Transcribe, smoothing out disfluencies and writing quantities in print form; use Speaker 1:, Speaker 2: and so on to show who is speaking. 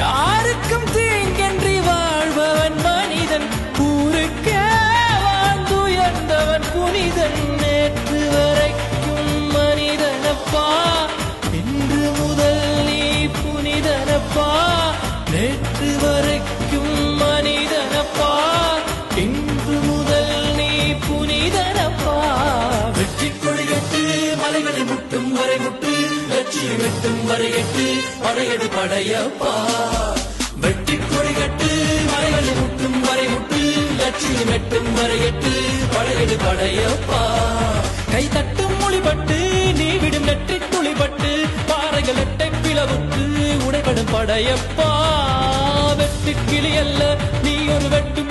Speaker 1: யாருக்கும் தீங்கன்றி வாழ்பவன் மனிதன், ஊருக்கே வாழ்ந்துயர்ந்தவன் புனிதன். நேற்று வரைக்கும் மனிதனப்பா, இன்று முதல் நீ புனிதனப்பா. நேற்று வரைக்கும் மனிதனப்பா, இன்று முதல் நீ புனிதனப்பா. வெற்றி கொடிகட்டு மலைகளை முட்டும் வரை முட்டு, லட்சியம் எட்டும் வரை எட்டு, படையெடு படையப்பா. வெற்றி கொடிகட்டு மலைகளை முட்டும் வரை முட்டு, லட்சியம் எட்டும் வரை எட்டு, படையெடு படையப்பா. கை தட்டும் மொழிபட்டு நீ விடும் நெற்றி துளிபட்டு, பாறைகள் எட்டை பிளவுக்கு உடைபடும் படையப்பா. வெட்டு கிளி அல்ல நீ ஒரு வெட்டும்